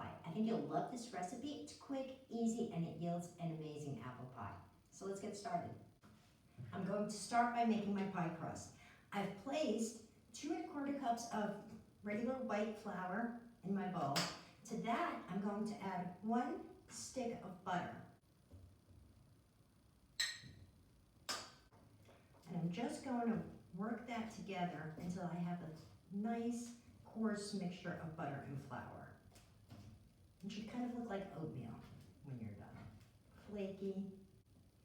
pie. I think you'll love this recipe. It's quick, easy, and it yields an amazing apple pie. So let's get started. I'm going to start by making my pie crust. I've placed 2 1/4 cups of regular white flour in my bowl. To that, I'm going to add 1 stick of butter. And I'm just going to work that together until I have a nice coarse mixture of butter and flour. It should kind of look like oatmeal when you're done. Flaky.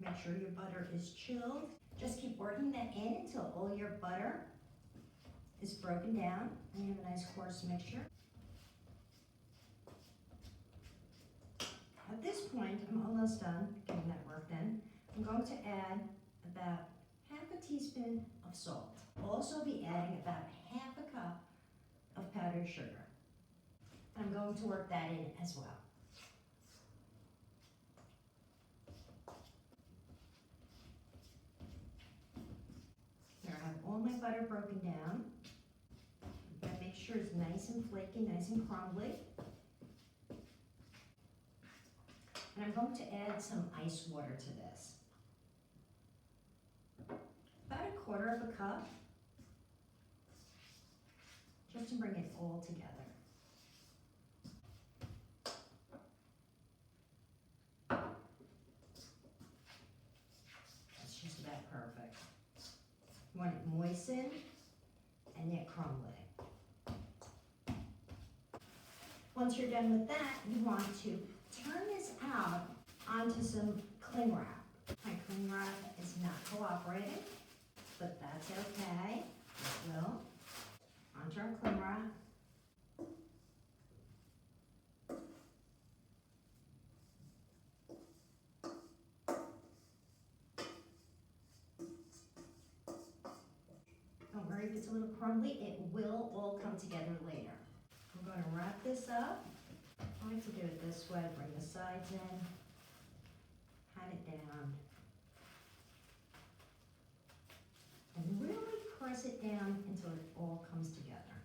Make sure your butter is chilled. Just keep working that in until all your butter is broken down and you have a nice coarse mixture. At this point, I'm almost done getting that worked in. I'm going to add about half a teaspoon of salt. I'll also be adding about half a cup of powdered sugar. I'm going to work that in as well. Here I have all my butter broken down. I'm going to make sure it's nice and flaky, nice and crumbly. And I'm going to add some ice water to this. About 1/4 cup, just to bring it all together. That's just about perfect. You want it moistened and yet crumbly. Once you're done with that, you want to turn this out onto some cling wrap. My cling wrap is not cooperating, but that's okay. It will. Onto our cling wrap. Don't worry if it's a little crumbly, it will all come together later. We're going to wrap this up. I like to do it this way, bring the sides in, pat it down, and really press it down until it all comes together.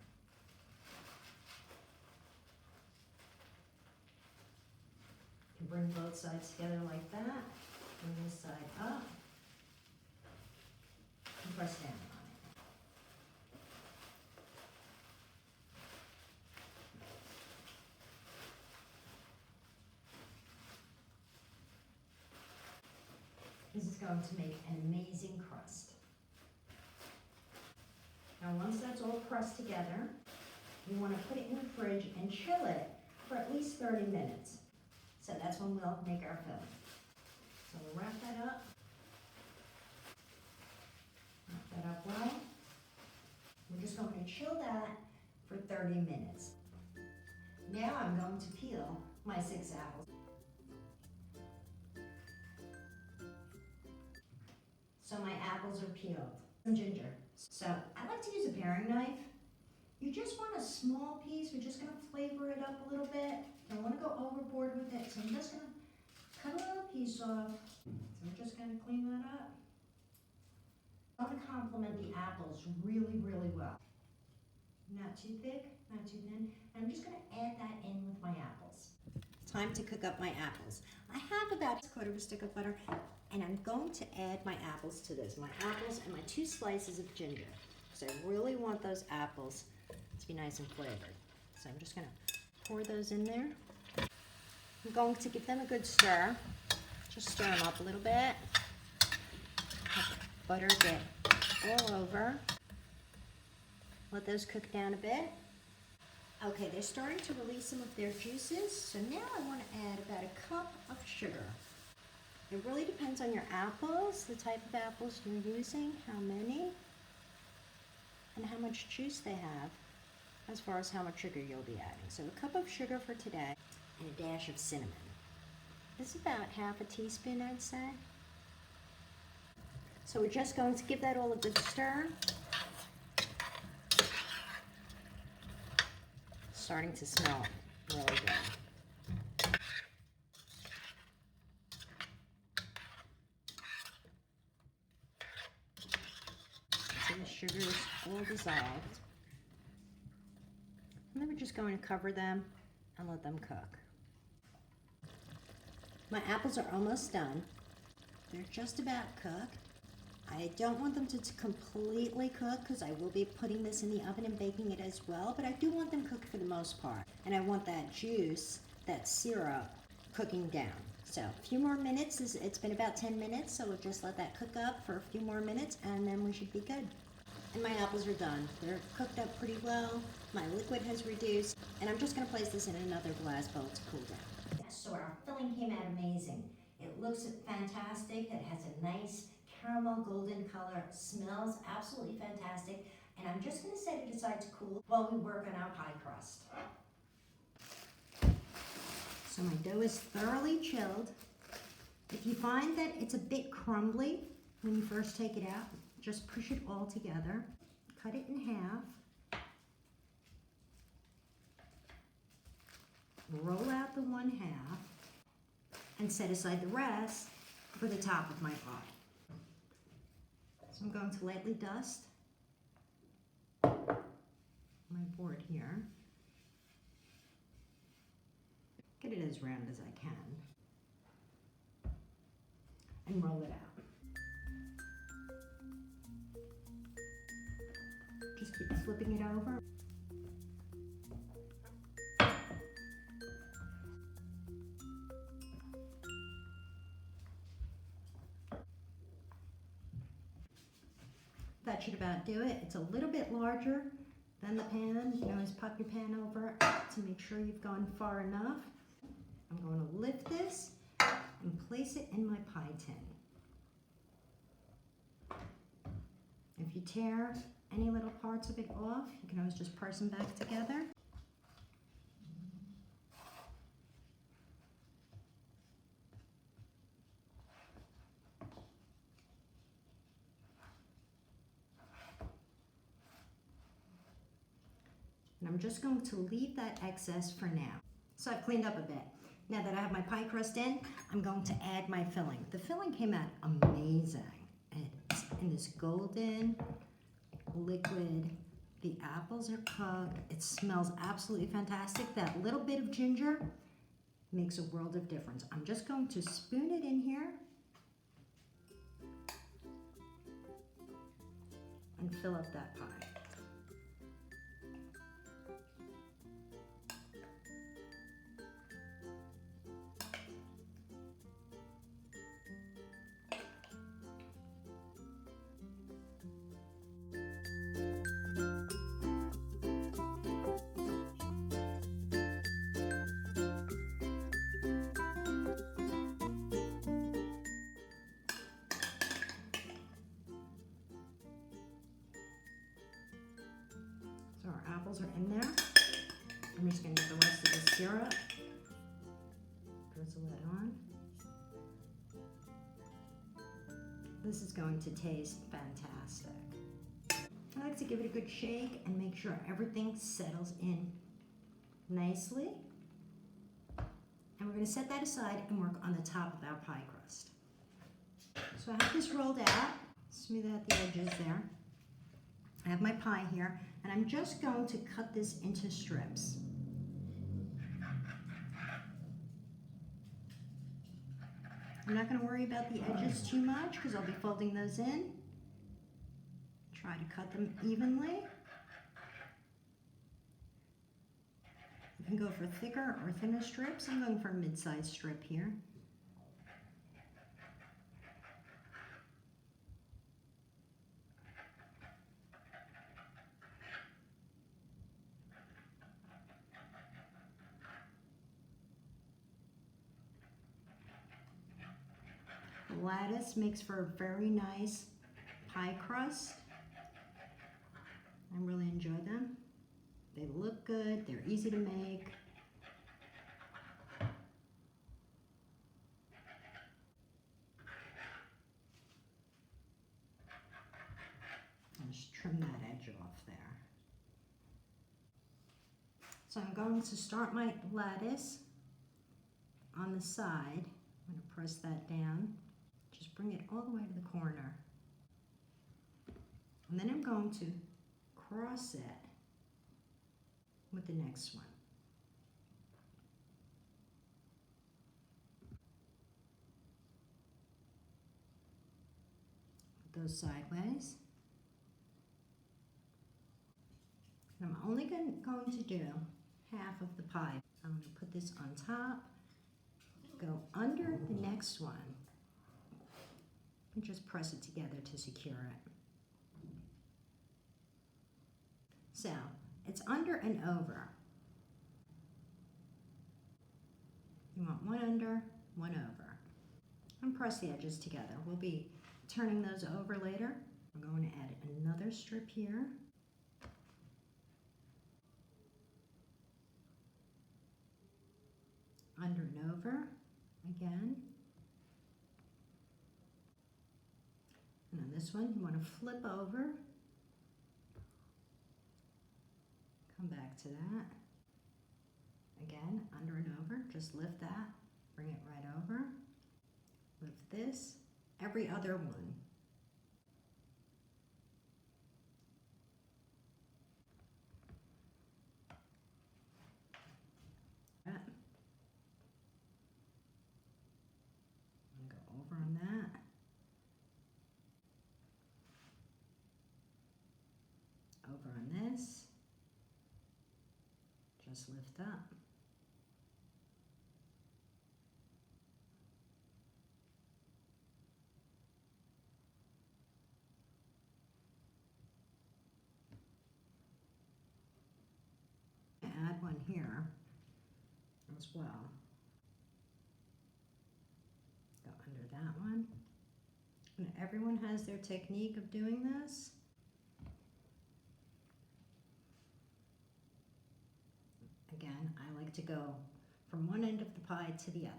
You bring both sides together like that, bring this side up, and press down on it. This is going to make an amazing crust. Now once that's all pressed together, you want to put it in the fridge and chill it for at least 30 minutes. So that's when we'll make our filling. So we'll wrap that up. Wrap that up well. We're just going to chill that for 30 minutes. Now I'm going to peel my 6 apples. So my apples are peeled. Some ginger. So I like to use a paring knife. You just want a small piece. We're just going to flavor it up a little bit. Don't want to go overboard with it. So I'm just going to cut a little piece off. So we're just going to clean that up. I want to complement the apples really, really well. Not too thick, not too thin. And I'm just going to add that in with my apples. Time to cook up my apples. I have about 1/4 stick of butter. And I'm going to add my apples to this. My apples and my 2 slices of ginger. Because I really want those apples to be nice and flavored. So I'm just going to pour those in there. I'm going to give them a good stir. Just stir them up a little bit. Let the butter get all over. Let those cook down a bit. Okay, they're starting to release some of their juices. So now I want to add about 1 cup of sugar. It really depends on your apples, the type of apples you're using, how many, and how much juice they have, as far as how much sugar you'll be adding. So 1 cup of sugar for today, and a dash of cinnamon. This is about half a teaspoon, I'd say. So we're just going to give that all a good stir. Starting to smell really good. So the sugar is all dissolved. And then we're just going to cover them and let them cook. My apples are almost done. They're just about cooked. I don't want them to completely cook because I will be putting this in the oven and baking it as well, but I do want them cooked for the most part. And I want that juice, that syrup, cooking down. So a few more minutes, it's been about 10 minutes, so we'll just let that cook up for a few more minutes and then we should be good. And my apples are done. They're cooked up pretty well. My liquid has reduced, and I'm just gonna place this in another glass bowl to cool down. So our filling came out amazing. It looks fantastic. It has a nice caramel golden color, smells absolutely fantastic, and I'm just going to set it aside to cool while we work on our pie crust. So my dough is thoroughly chilled. If you find that it's a bit crumbly when you first take it out, just push it all together, cut it in half, roll out the one half, and set aside the rest for the top of my pie. So I'm going to lightly dust my board here. Get it as round as I can. And roll it out. Just keep flipping it over. That should about do it. It's a little bit larger than the pan. You can always pop your pan over to make sure you've gone far enough. I'm going to lift this and place it in my pie tin. If you tear any little parts of it off, you can always just press them back together. And I'm just going to leave that excess for now. So I've cleaned up a bit. Now that I have my pie crust in, I'm going to add my filling. The filling came out amazing. It's in this golden liquid. The apples are cooked. It smells absolutely fantastic. That little bit of ginger makes a world of difference. I'm just going to spoon it in here and fill up that pie. So our apples are in there. I'm just going to get the rest of the syrup. Drizzle it on. This is going to taste fantastic. I like to give it a good shake and make sure everything settles in nicely. And we're going to set that aside and work on the top of our pie crust. So I have this rolled out, smooth out the edges there. I have my pie here, and I'm just going to cut this into strips. I'm not going to worry about the edges too much because I'll be folding those in. Try to cut them evenly. You can go for thicker or thinner strips. I'm going for a mid-sized strip here. Lattice makes for a very nice pie crust. I really enjoy them. They look good, they're easy to make. I'll just trim that edge off there. So I'm going to start my lattice on the side. I'm going to press that down. Just bring it all the way to the corner. And then I'm going to cross it with the next one. goes sideways. And I'm only going to do half of the pie. I'm going to put this on top, go under the next one, and just press it together to secure it. So it's under and over. You want one under, one over. And press the edges together. We'll be turning those over later. I'm going to add another strip here. Under and over again. And on this one, you want to flip over. Come back to that. Again, under and over. Just lift that. Bring it right over. Lift this. Every other one. On that. Over on this. Just lift up. Add one here as well. That one. And everyone has their technique of doing this. Again, I like to go from one end of the pie to the other.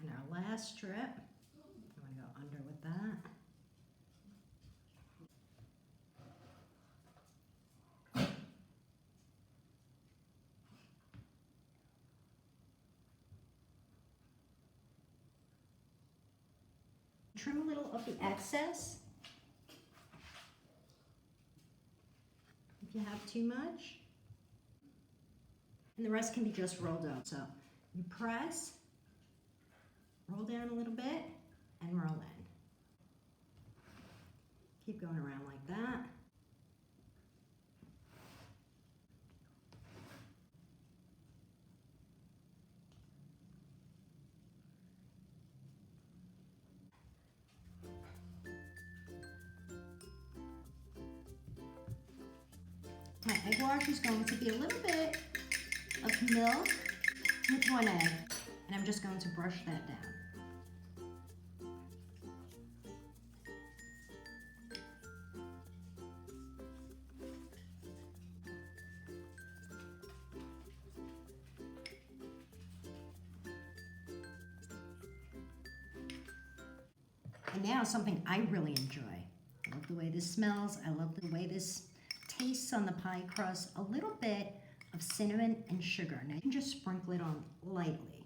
And our last strip, I'm going to go under with that. Trim a little of the excess. If you have too much. And the rest can be just rolled up. So you press, roll down a little bit, and roll in. Keep going around like that. My egg wash is going to be a little bit of milk with one egg, and I'm just going to brush that down. And now something I really enjoy. I love the way this smells. I love the way this tastes on the pie crust. A little bit of cinnamon and sugar. Now you can just sprinkle it on lightly.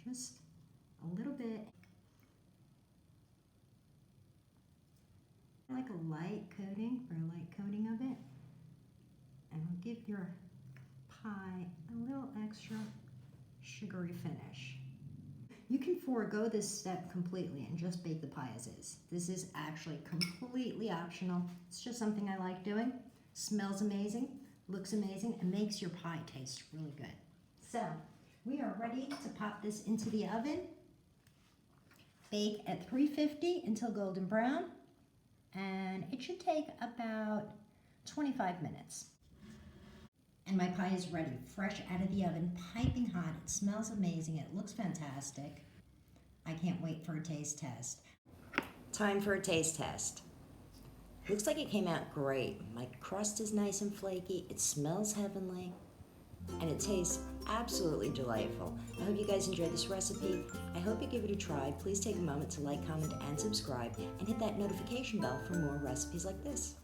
Just a little bit. I like a light coating, for a light coating of it. And it'll give your pie a little extra sugary finish. You can forego this step completely and just bake the pie as is. This is actually completely optional. It's just something I like doing. Smells amazing, looks amazing, and makes your pie taste really good. So we are ready to pop this into the oven. Bake at 350 until golden brown, and it should take about 25 minutes. And my pie is ready, fresh out of the oven, piping hot. It smells amazing. It looks fantastic. I can't wait for a taste test. Time for a taste test. Looks like it came out great. My crust is nice and flaky. It smells heavenly. and it tastes absolutely delightful. I hope you guys enjoyed this recipe. I hope you give it a try. Please take a moment to like, comment, and subscribe, and hit that notification bell for more recipes like this.